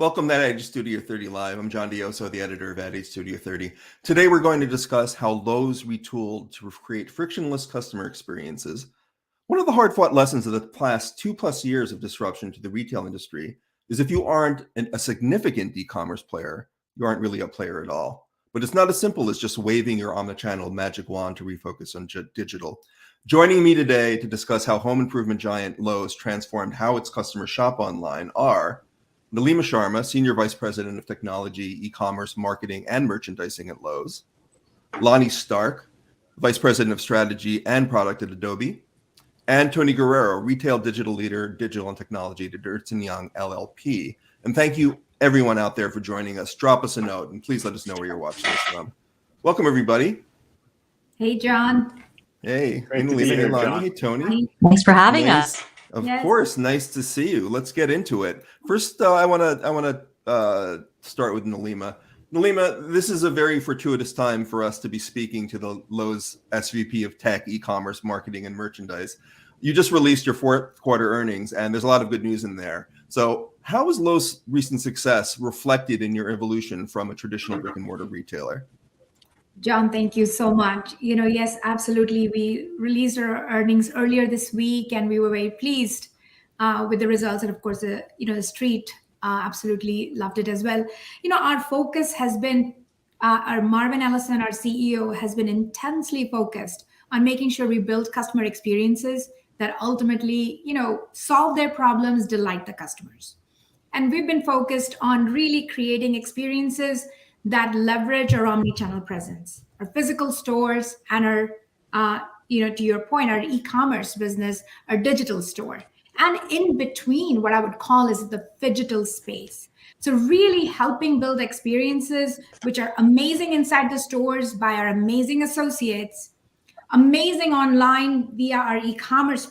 Welcome to Ad Age Studio 30 Live. I'm John Dioso, the editor of Ad Age Studio 30. Today we're going to discuss how Lowe's retooled to create frictionless customer experiences. One of the hard-fought lessons of the past 2+ years of disruption to the retail industry is if you aren't a significant e-commerce player, you aren't really a player at all. But it's not as simple as just waving your omnichannel magic wand to refocus on digital. Joining me today to discuss how home improvement giant Lowe's transformed how its customers shop online are Nalima Sharma, Senior Vice President of Technology, E-commerce, Marketing, and Merchandising at Lowe's. Lonnie Stark, Vice President of Strategy and Product at Adobe. And Tony Guerrero, Retail Digital Leader, Digital and Technology at Ernst & Young LLP. And thank you, everyone out there, for joining us. Drop us a note, and please let us know where you're watching this from. Welcome, everybody. Hey, John. Hey, Nalima, hey, Lonnie, hey, Tony. Thanks for having us. Of course, nice to see you. Let's get into it. First, I want to start with Nalima. Nalima, this is a very fortuitous time for us to be speaking to the Lowe's SVP of Tech, E-commerce, Marketing, and Merchandise. You just released your fourth quarter earnings, and there's a lot of good news in there. So, how has Lowe's recent success reflected in your evolution from a traditional brick and mortar retailer? John, thank you so much. Yes, absolutely. We released our earnings earlier this week, and we were very pleased with the results. And of course, the street absolutely loved it as well. Our focus has been, our Marvin Ellison, our CEO, has been intensely focused on making sure we build customer experiences that ultimately, solve their problems, delight the customers. And we've been focused on really creating experiences that leverage our omnichannel presence, our physical stores, and our, to your point, our e-commerce business, our digital store. And in between, what I would call is the phygital space. So really helping build experiences which are amazing inside the stores by our amazing associates, amazing online via our e-commerce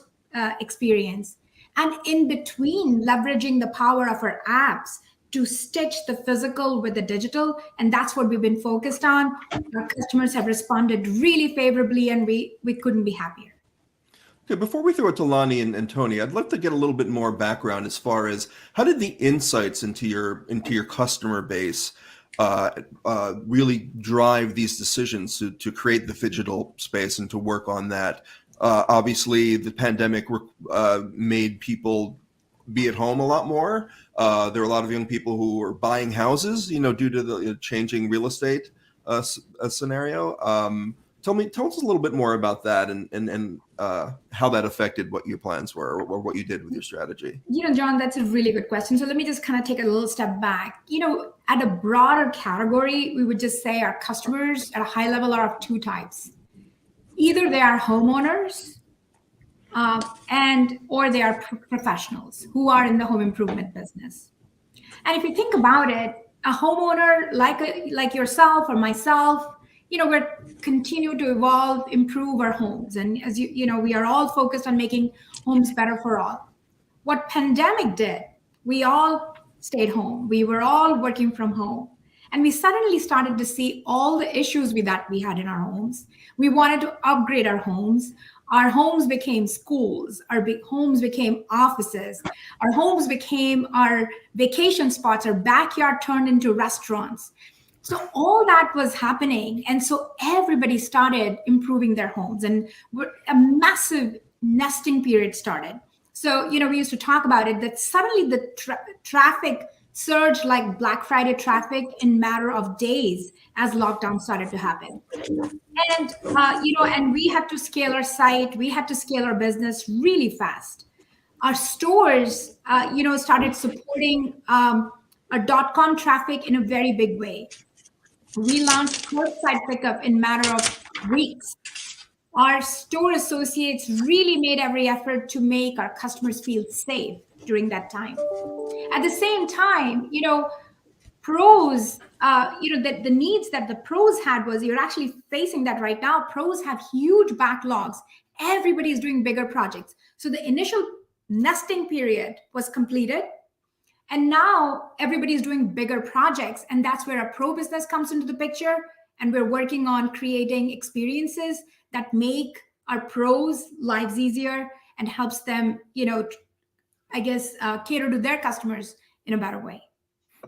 experience, and in between leveraging the power of our apps to stitch the physical with the digital. And that's what we've been focused on. Our customers have responded really favorably, and we couldn't be happier. Okay, before we throw it to Lonnie and Tony, I'd love to get a little bit more background as far as how did the insights into your customer base really drive these decisions to create the phygital space and to work on that? Obviously, the pandemic made people be at home a lot more. There are a lot of young people who were buying houses, due to the changing real estate scenario. Tell us a little bit more about that and how that affected what your plans were or what you did with your strategy. John, that's a really good question. So let me just kind of take a little step back. At a broader category, we would just say our customers at a high level are of two types. Either they are homeowners, or they are professionals who are in the home improvement business. And if you think about it, a homeowner like yourself or myself, we're continue to evolve, improve our homes. And as we are all focused on making homes better for all. What pandemic did, we all stayed home. We were all working from home. And we suddenly started to see all the issues that we had in our homes. We wanted to upgrade our homes. Our homes became schools. Our homes became offices. Our homes became our vacation spots. Our backyard turned into restaurants. So all that was happening. And so everybody started improving their homes, and a massive nesting period started. So, we used to talk about it, that suddenly the traffic surged like Black Friday traffic in matter of days as lockdown started to happen. And, and we had to scale our site. We had to scale our business really fast. Our stores, started supporting our .com traffic in a very big way. We launched curbside pickup in matter of weeks. Our store associates really made every effort to make our customers feel safe during that time. At the same time, pros, the needs that the pros had was, you're actually facing that right now. Pros have huge backlogs. Everybody is doing bigger projects. So the initial nesting period was completed. And now everybody's doing bigger projects. And that's where our pro business comes into the picture. And we're working on creating experiences that make our pros' lives easier and helps them, cater to their customers in a better way.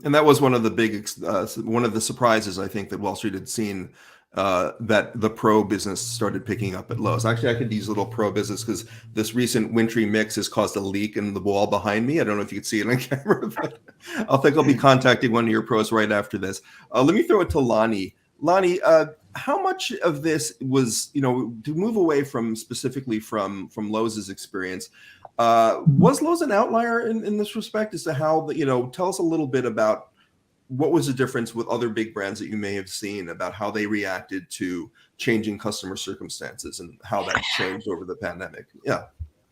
And that was one of the one of the surprises I think that Wall Street had seen, that the pro business started picking up at Lowe's. Actually, I could use a little pro business because this recent wintry mix has caused a leak in the wall behind me. I don't know if you can see it on camera, but I'll be contacting one of your pros right after this. Let me throw it to Lonnie. Lonnie, how much of this was, to move away from specifically from Lowe's experience? Was Lowe's an outlier in this respect as to how tell us a little bit about what was the difference with other big brands that you may have seen about how they reacted to changing customer circumstances and how that changed over the pandemic. Yeah.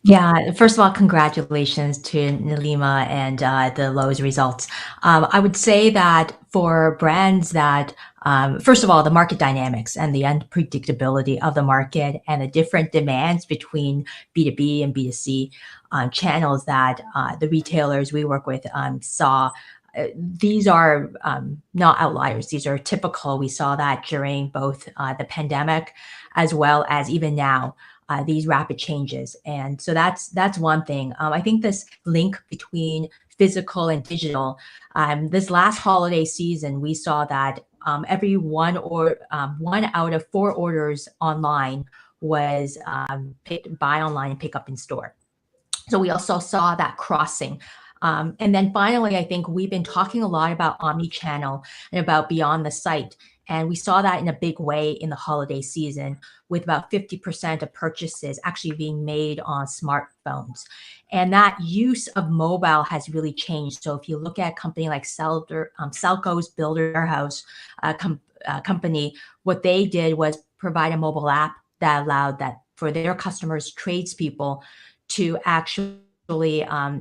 Yeah, first of all, congratulations to Nalima and the Lowe's results. I would say that for brands that, first of all, the market dynamics and the unpredictability of the market and the different demands between B2B and B2C channels that the retailers we work with saw. These are not outliers. These are typical. We saw that during both the pandemic as well as even now. These rapid changes. And so that's one thing. I think this link between physical and digital, this last holiday season, we saw that every one out of 4 orders online was buy online and pick up in store. So we also saw that crossing. And then finally, I think we've been talking a lot about omni-channel and about beyond the site. And we saw that in a big way in the holiday season, with about 50% of purchases actually being made on smartphones. And that use of mobile has really changed. So if you look at a company like Selco's Builder Warehouse company, what they did was provide a mobile app that allowed that for their customers, tradespeople, to actually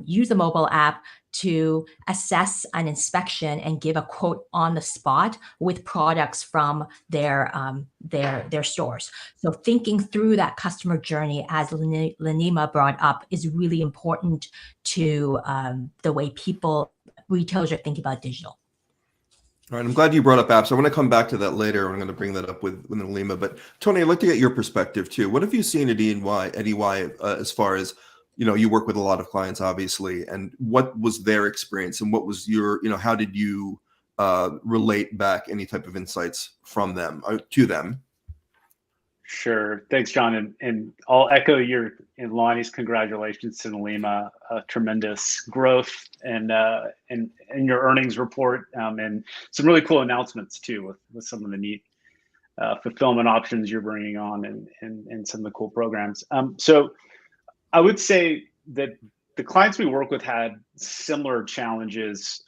use the mobile app to assess an inspection and give a quote on the spot with products from their stores. So thinking through that customer journey, as Lanima brought up, is really important to the way retailers are thinking about digital. All right, I'm glad you brought up apps. I want to come back to that later. I'm going to bring that up with Nalima. But Tony, I'd like to get your perspective too. What have you seen at EY as far as, you work with a lot of clients, obviously, and what was their experience and what was your, how did you relate back any type of insights from them to them? Sure. Thanks, John. And I'll echo your and Lonnie's congratulations to Nalima. Tremendous growth and your earnings report, and some really cool announcements too with some of the neat fulfillment options you're bringing on and some of the cool programs. So I would say that the clients we work with had similar challenges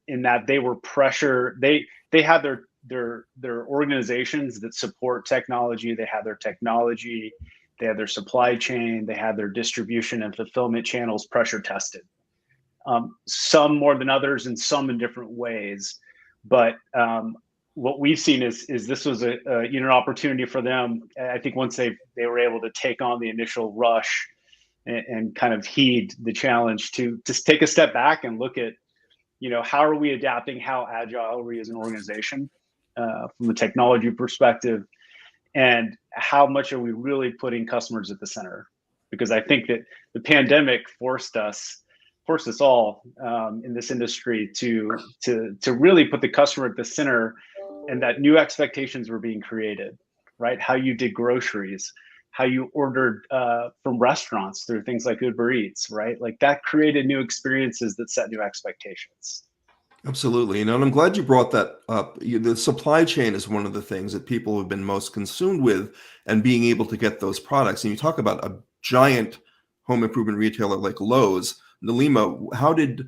in that they were pressure. They had their organizations that support technology. They had their technology. They had their supply chain. They had their distribution and fulfillment channels pressure tested. Some more than others, and some in different ways. But what we've seen is this was an opportunity for them. I think once they were able to take on the initial rush and kind of heed the challenge to just take a step back and look at, how are we adapting? How agile are we as an organization from a technology perspective? And how much are we really putting customers at the center? Because I think that the pandemic forced us all in this industry to really put the customer at the center, and that new expectations were being created, right? How you did groceries, how you ordered from restaurants through things like Uber Eats, right? Like that created new experiences that set new expectations. Absolutely. And I'm glad you brought that up. The supply chain is one of the things that people have been most consumed with, and being able to get those products. And you talk about a giant home improvement retailer like Lowe's. Nalima, how did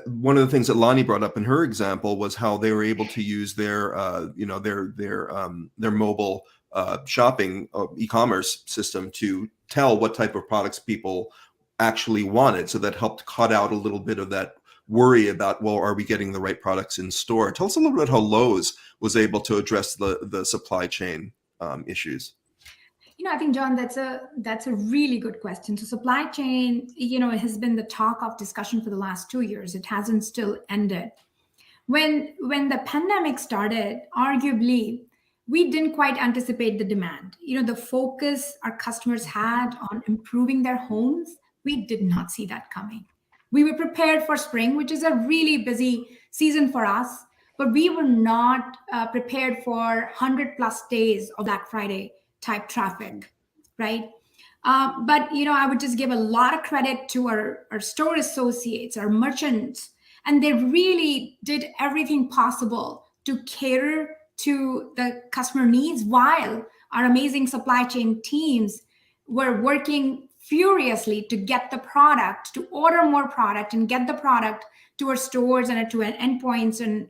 one of the things that Lonnie brought up in her example was how they were able to use their mobile shopping e-commerce system to tell what type of products people actually wanted. So that helped cut out a little bit of that worry about, well, are we getting the right products in store? Tell us a little bit how Lowe's was able to address the supply chain issues. I think, John, that's a really good question. So supply chain, it has been the talk of discussion for the last 2 years. It hasn't still ended. When the pandemic started, arguably, we didn't quite anticipate the demand. The focus our customers had on improving their homes, we did not see that coming. We were prepared for spring, which is a really busy season for us, but we were not prepared for 100 plus days of Black Friday type traffic, right? But I would just give a lot of credit to our store associates, our merchants, and they really did everything possible to cater to the customer needs, while our amazing supply chain teams were working furiously to get the product, to order more product and get the product to our stores and to our endpoints and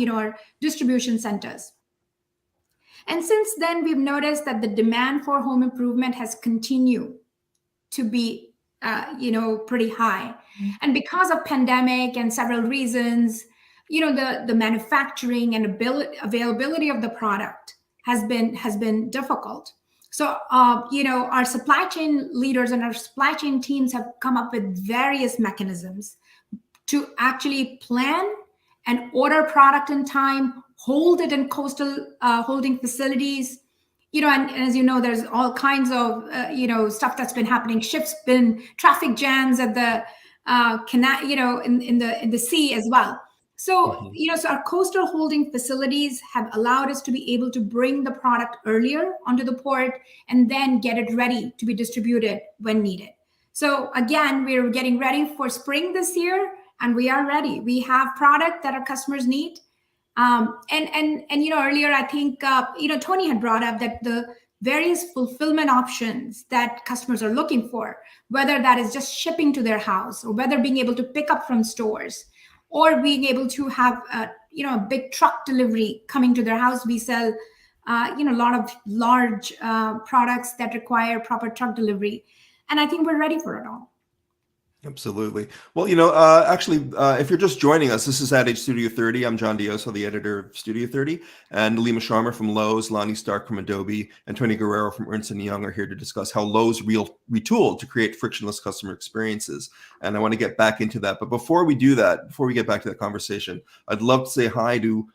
our distribution centers. And since then, we've noticed that the demand for home improvement has continued to be, pretty high. And because of pandemic and several reasons, the manufacturing and availability of the product has been difficult. So, our supply chain leaders and our supply chain teams have come up with various mechanisms to actually plan and order product in time, hold it in coastal holding facilities, and as you know, there's all kinds of stuff that's been happening. Ships been traffic jams at the canal, in the sea as well. So so our coastal holding facilities have allowed us to be able to bring the product earlier onto the port and then get it ready to be distributed when needed. So again, we're getting ready for spring this year, and we are ready. We have product that our customers need. And earlier, I think Tony had brought up that the various fulfillment options that customers are looking for, whether that is just shipping to their house, or whether being able to pick up from stores, or being able to have a big truck delivery coming to their house. We sell a lot of large products that require proper truck delivery, and I think we're ready for it all. Absolutely. Well, actually, if you're just joining us, this is Ad Age Studio 30. I'm John Dioso, the editor of Studio 30, and Nalima Sharma from Lowe's, Lonnie Stark from Adobe, and Tony Guerrero from Ernst & Young are here to discuss how Lowe's retooled to create frictionless customer experiences. And I want to get back into that. But before we do that, before we get back to that conversation, I'd love to say hi to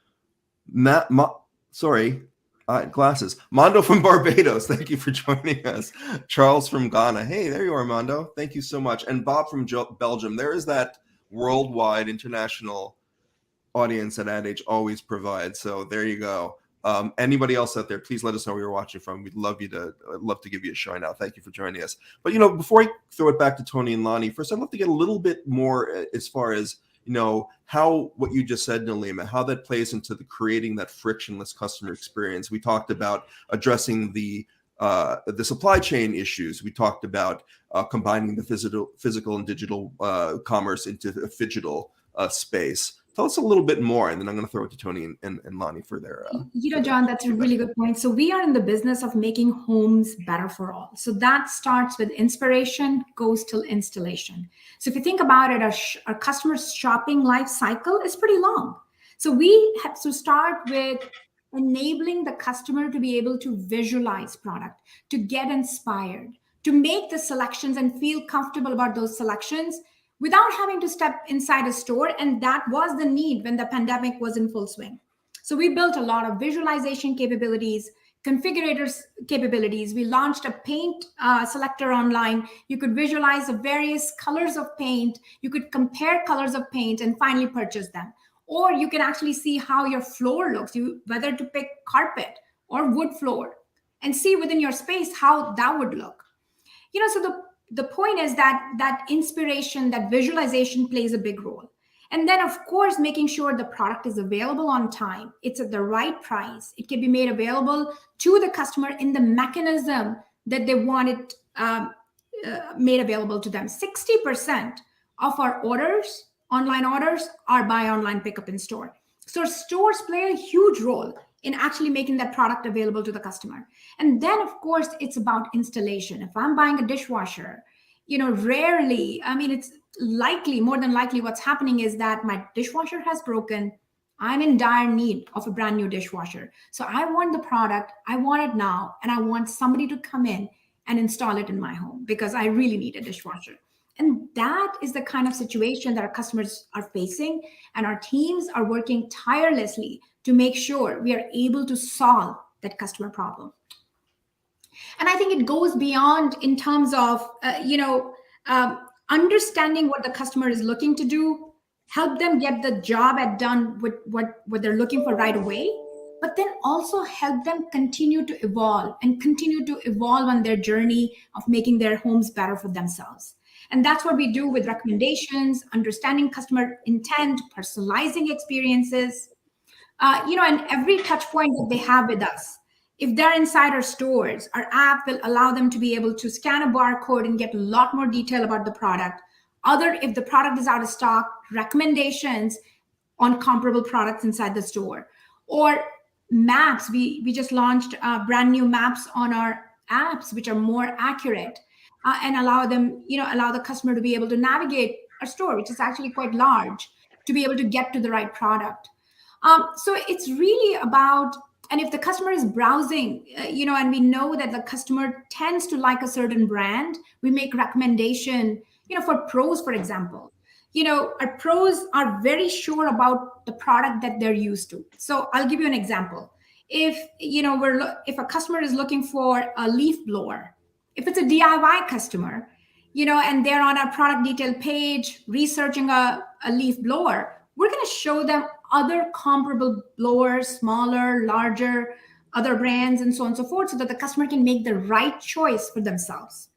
glasses. Mondo from Barbados. Thank you for joining us. Charles from Ghana. Hey, there you are, Mondo. Thank you so much. And Bob from Belgium. There is that worldwide international audience that Ad Age always provides. So there you go. Anybody else out there, please let us know where you're watching from. I'd love to give you a shout out. Thank you for joining us. But before I throw it back to Tony and Lonnie, first I'd love to get a little bit more as far as how what you just said, Nalima, how that plays into the creating that frictionless customer experience. We talked about addressing the supply chain issues. We talked about combining the physical and digital commerce into a phygital space. Tell us a little bit more, and then I'm going to throw it to Tony and Lonnie for their. John, that's a really good point. So we are in the business of making homes better for all. So that starts with inspiration, goes till installation. So if you think about it, our customers' shopping life cycle is pretty long. So we have to start with enabling the customer to be able to visualize product, to get inspired, to make the selections and feel comfortable about those selections without having to step inside a store. And that was the need when the pandemic was in full swing. So we built a lot of visualization capabilities, configurators capabilities. We launched a paint selector online. You could visualize the various colors of paint. You could compare colors of paint and finally purchase them. Or you can actually see how your floor looks, whether to pick carpet or wood floor, and see within your space how that would look. So the point is that inspiration, that visualization plays a big role. And then, of course, making sure the product is available on time. It's at the right price. It can be made available to the customer in the mechanism that they want it made available to them. 60% of our orders, online orders, are buy online, pick up in store. So stores play a huge role in actually making that product available to the customer. And then, of course, it's about installation. If I'm buying a dishwasher, rarely, it's more than likely what's happening is that my dishwasher has broken. I'm in dire need of a brand new dishwasher. So I want the product, I want it now, and I want somebody to come in and install it in my home because I really need a dishwasher. And that is the kind of situation that our customers are facing, and our teams are working tirelessly to make sure we are able to solve that customer problem. And I think it goes beyond in terms of, understanding what the customer is looking to do, help them get the job done with what they're looking for right away, but then also help them continue to evolve on their journey of making their homes better for themselves. And that's what we do with recommendations, understanding customer intent, personalizing experiences, and every touch point that they have with us. If they're inside our stores, our app will allow them to be able to scan a barcode and get a lot more detail about the product. If the product is out of stock, recommendations on comparable products inside the store. Or maps, we just launched brand new maps on our apps, which are more accurate and allow the customer to be able to navigate our store, which is actually quite large, to be able to get to the right product. So it's really about, and if the customer is browsing, and we know that the customer tends to like a certain brand, we make recommendation, for pros, for example. Our pros are very sure about the product that they're used to. So I'll give you an example. If a customer is looking for a leaf blower, if it's a DIY customer, and they're on our product detail page researching a leaf blower, we're going to show them other comparable blowers, smaller, larger, other brands, and so on and so forth, so that the customer can make the right choice for themselves.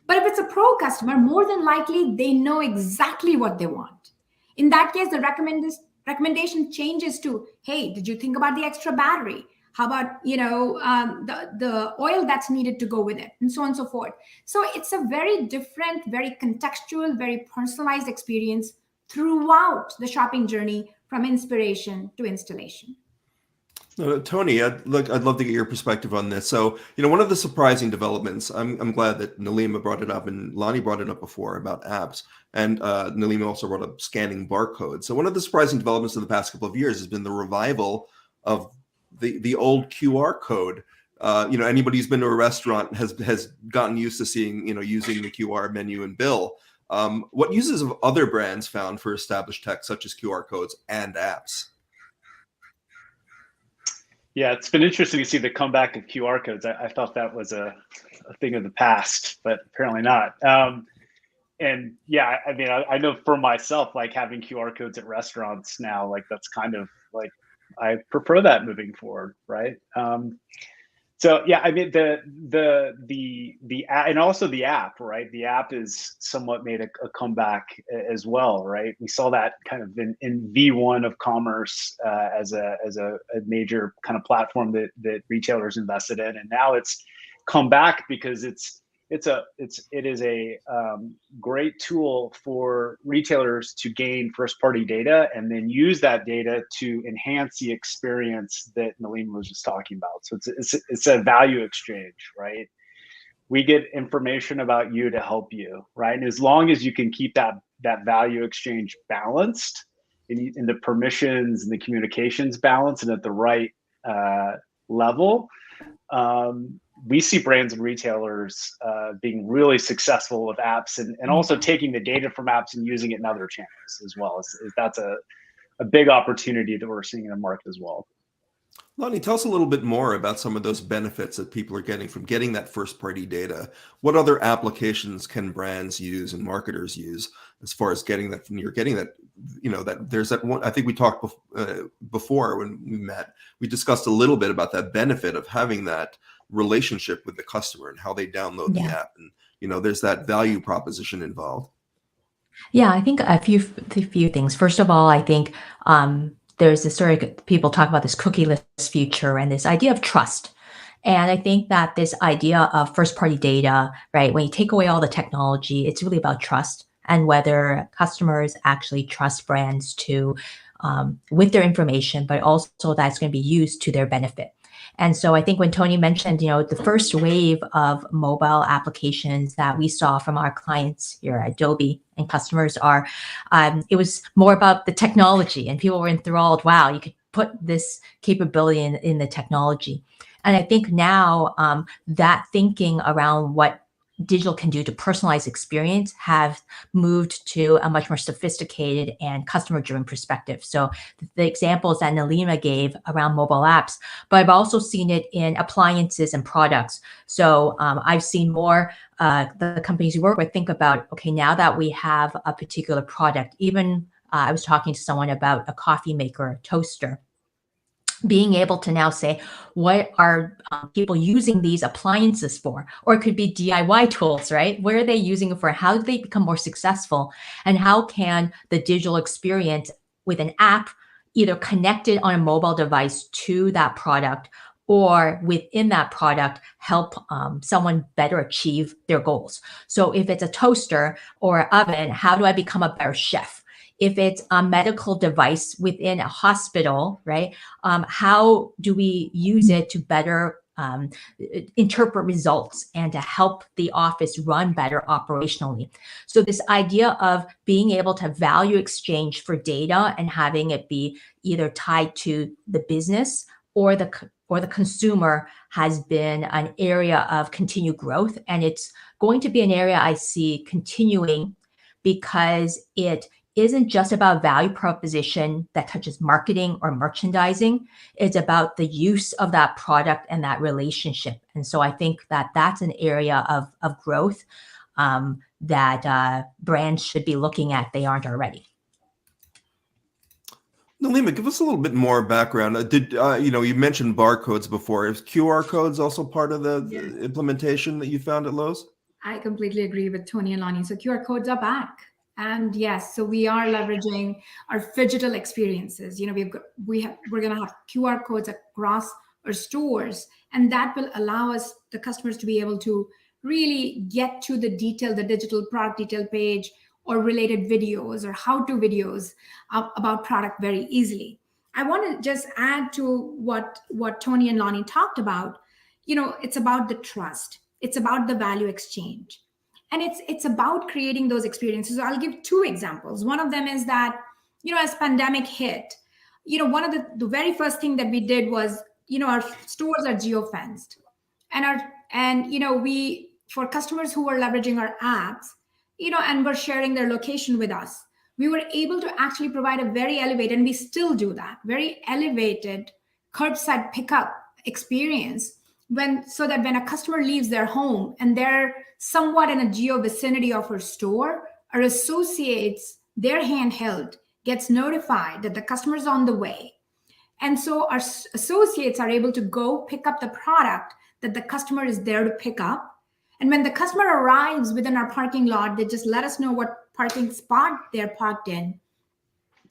But if it's a pro customer, more than likely, they know exactly what they want. In that case, the recommendation changes to, hey, did you think about the extra battery? How about, the oil that's needed to go with it, and so on and so forth. So it's a very different, very contextual, very personalized experience throughout the shopping journey, from inspiration to installation. Tony, I'd love to get your perspective on this. So, one of the surprising developments, I'm glad that Nalima brought it up and Lonnie brought it up before about apps, and Nalima also brought up scanning barcodes. So one of the surprising developments of the past couple of years has been the revival of the old QR code. Anybody who's been to a restaurant has gotten used to seeing, using the QR menu and bill. What uses have other brands found for established tech, such as QR codes and apps? Yeah, it's been interesting to see the comeback of QR codes. I thought that was a thing of the past, but apparently not. And yeah, I mean, I know for myself, like having QR codes at restaurants now, like that's kind of like, I prefer that moving forward, right? So yeah, I mean the app, and also the app, right? The app is somewhat made a comeback as well, right? We saw that kind of in V1 of commerce as a major kind of platform that retailers invested in, and now it's come back because it is a great tool for retailers to gain first-party data and then use that data to enhance the experience that Nalima was just talking about. So it's a value exchange, right? We get information about you to help you, right? And as long as you can keep that value exchange balanced, in the permissions and the communications balanced and at the right level, we see brands and retailers being really successful with apps and also taking the data from apps and using it in other channels as well. That's a big opportunity that we're seeing in the market as well. Lonnie, tell us a little bit more about some of those benefits that people are getting from getting that first-party data. What other applications can brands use and marketers use as far as getting that? You're getting that, that there's that one. I think we talked before when we met. We discussed a little bit about that benefit of having that relationship with the customer and how they download the app, and there's that value proposition involved. Yeah, I think a few things. First of all, I think there's this sort of, people talk about this cookieless future and this idea of trust. And I think that this idea of first-party data, right, when you take away all the technology, it's really about trust and whether customers actually trust brands with their information, but also that's going to be used to their benefit. And so I think when Tony mentioned, the first wave of mobile applications that we saw from our clients here at Adobe and customers it was more about the technology, and people were enthralled. Wow, you could put this capability in the technology. And I think now that thinking around what digital can do to personalize experience have moved to a much more sophisticated and customer-driven perspective. So the examples that Nalima gave around mobile apps, but I've also seen it in appliances and products. So I've seen more the companies you work with think about, okay, now that we have a particular product, even I was talking to someone about a coffee maker, a toaster, being able to now say, what are people using these appliances for? Or it could be DIY tools, right? What are they using it for? How do they become more successful? And how can the digital experience with an app either connected on a mobile device to that product, or within that product help someone better achieve their goals? So if it's a toaster or an oven, how do I become a better chef? If it's a medical device within a hospital, right? How do we use it to better interpret results and to help the office run better operationally? So this idea of being able to value exchange for data and having it be either tied to the business or the consumer has been an area of continued growth. And it's going to be an area I see continuing because it isn't just about value proposition that touches marketing or merchandising. It's about the use of that product and that relationship. And so I think that that's an area of growth that brands should be looking at. They aren't already. Nalima, give us a little bit more background. You mentioned barcodes before. Is QR codes also part of the implementation that you found at Lowe's? I completely agree with Tony and Lonnie. So QR codes are back. And yes, so we are leveraging our phygital experiences. We're going to have QR codes across our stores, and that will allow us, the customers, to be able to really get to the digital product detail page or related videos or how-to videos about product very easily. I want to just add to what Tony and Lonnie talked about. It's about the trust. It's about the value exchange. And it's about creating those experiences. So I'll give two examples. One of them is that, as pandemic hit, one of the very first thing that we did was, our stores are geo-fenced. We, for customers who were leveraging our apps, and were sharing their location with us, we were able to actually provide a very elevated, and we still do that, very elevated curbside pickup experience so that when a customer leaves their home and they're somewhat in a geo vicinity of our store, our associates, their handheld gets notified that the customer's on the way. And so our associates are able to go pick up the product that the customer is there to pick up. And when the customer arrives within our parking lot, they just let us know what parking spot they're parked in.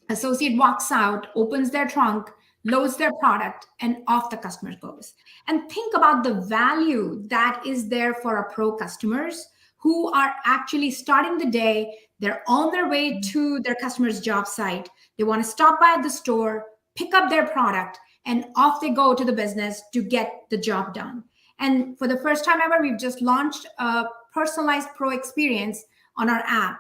Associate walks out, opens their trunk, loads their product, and off the customer goes. And think about the value that is there for our pro customers who are actually starting the day. They're on their way to their customer's job site. They want to stop by at the store, pick up their product, and off they go to the business to get the job done. And for the first time ever, we've just launched a personalized pro experience on our app.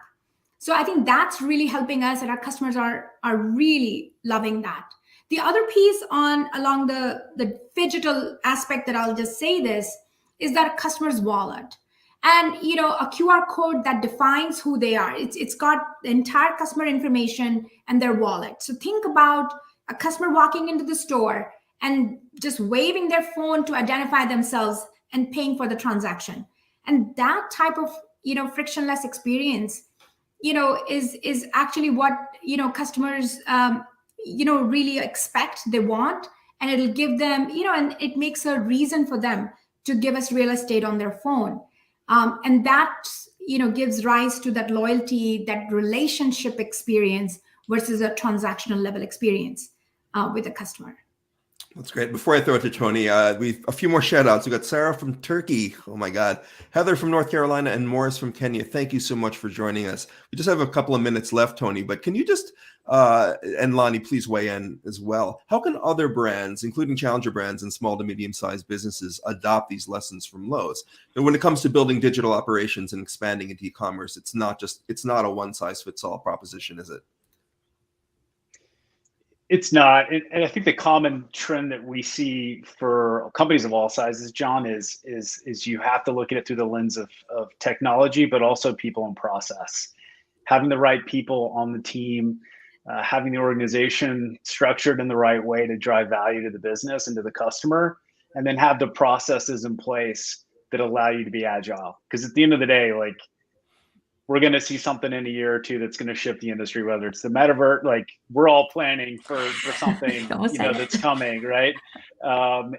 So I think that's really helping us, and our customers are really loving that. The other piece along the phygital aspect that I'll just say this is that a customer's wallet. And a QR code that defines who they are. It's got the entire customer information and their wallet. So think about a customer walking into the store and just waving their phone to identify themselves and paying for the transaction. And that type of frictionless experience is actually what customers really expect, they want, and it'll give them, and it makes a reason for them to give us real estate on their phone. And that, gives rise to that loyalty, that relationship experience versus a transactional level experience with the customer. That's great. Before I throw it to Tony, we've a few more shout outs. We got Sarah from Turkey. Oh my God. Heather from North Carolina and Morris from Kenya. Thank you so much for joining us. We just have a couple of minutes left, Tony, but can you just, and Lonnie, please weigh in as well. How can other brands, including challenger brands and small to medium-sized businesses, adopt these lessons from Lowe's? And when it comes to building digital operations and expanding into e-commerce, it's not a one-size-fits-all proposition, is it? It's not, and I think the common trend that we see for companies of all sizes, John, is you have to look at it through the lens of technology, but also people and process. Having the right people on the team, having the organization structured in the right way to drive value to the business and to the customer, and then have the processes in place that allow you to be agile. Because at the end of the day, like, we're going to see something in a year or two that's going to shift the industry, whether it's the metaverse, like we're all planning for something, that's coming, right?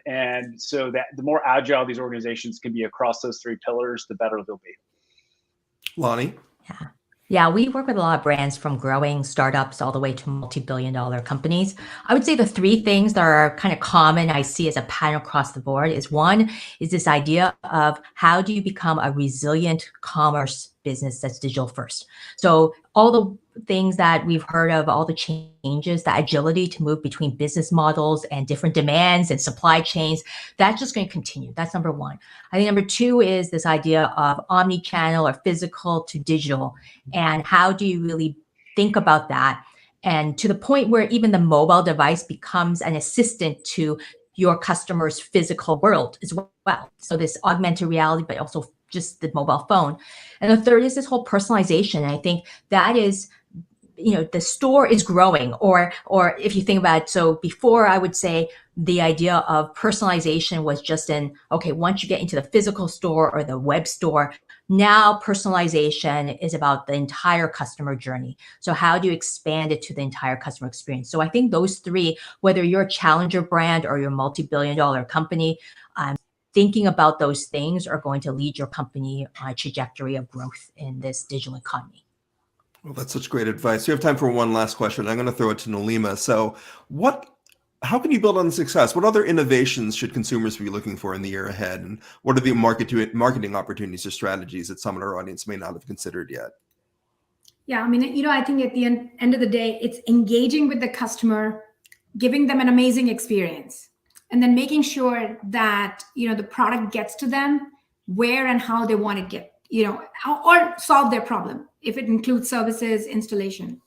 And so that the more agile these organizations can be across those three pillars, the better they'll be. Lonnie? Yeah, we work with a lot of brands from growing startups all the way to multi-billion-dollar companies. I would say the three things that are kind of common I see as a pattern across the board is one is this idea of how do you become a resilient commerce business that's digital first. So all the things that we've heard of, all the changes, the agility to move between business models and different demands and supply chains, that's just going to continue. That's number one. I think number two is this idea of omni-channel or physical to digital. And how do you really think about that? And to the point where even the mobile device becomes an assistant to your customer's physical world as well. So this augmented reality, but also just the mobile phone. And the third is this whole personalization. And I think that is, the store is growing, or if you think about it, so before I would say the idea of personalization was just once you get into the physical store or the web store, now personalization is about the entire customer journey. So how do you expand it to the entire customer experience? So I think those three, whether you're a challenger brand or you're a multi-billion-dollar company, thinking about those things are going to lead your company on a trajectory of growth in this digital economy. Well, that's such great advice. We have time for one last question. I'm going to throw it to Nalima. So how can you build on success? What other innovations should consumers be looking for in the year ahead? And what are the marketing opportunities or strategies that some of our audience may not have considered yet? Yeah, I mean, I think at the end of the day, it's engaging with the customer, giving them an amazing experience, and then making sure that, the product gets to them where and how they want to get, or solve their problem, if it includes services, installation.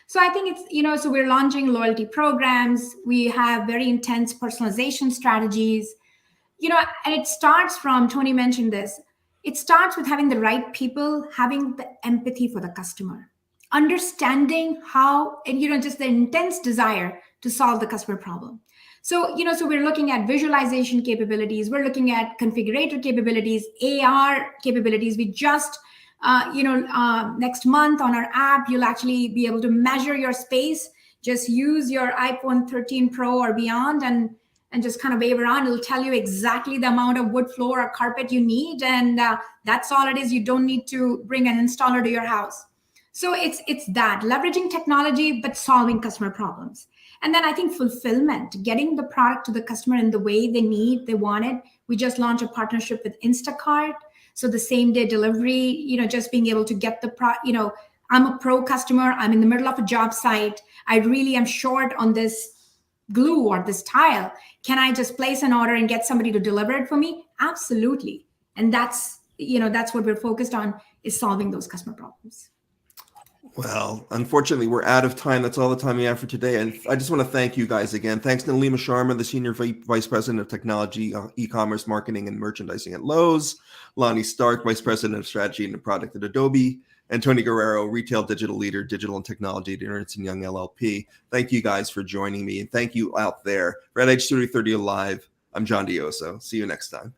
So I think it's, so we're launching loyalty programs. We have very intense personalization strategies, and it starts from, Tony mentioned this, it starts with having the right people, having the empathy for the customer, understanding how, and, just the intense desire to solve the customer problem. So, so we're looking at visualization capabilities. We're looking at configurator capabilities, AR capabilities. We just, next month on our app, you'll actually be able to measure your space. Just use your iPhone 13 Pro or beyond and just kind of wave around. It'll tell you exactly the amount of wood floor or carpet you need. And that's all it is. You don't need to bring an installer to your house. So it's that, leveraging technology, but solving customer problems. And then I think fulfillment, getting the product to the customer in the way they want it. We just launched a partnership with Instacart. So the same day delivery, just being able to get I'm a pro customer. I'm in the middle of a job site. I really am short on this glue or this tile. Can I just place an order and get somebody to deliver it for me? Absolutely. And that's what we're focused on, is solving those customer problems. Well, unfortunately, we're out of time. That's all the time we have for today. And I just want to thank you guys again. Thanks to Nalima Sharma, the Senior Vice President of Technology, E-commerce Marketing and Merchandising at Lowe's, Lonnie Stark, Vice President of Strategy and Product at Adobe, and Tony Guerrero, Retail Digital Leader, Digital and Technology at Ernst & Young LLP. Thank you guys for joining me. And thank you out there. For Ad Age Studio 30 Live, I'm John Dioso. See you next time.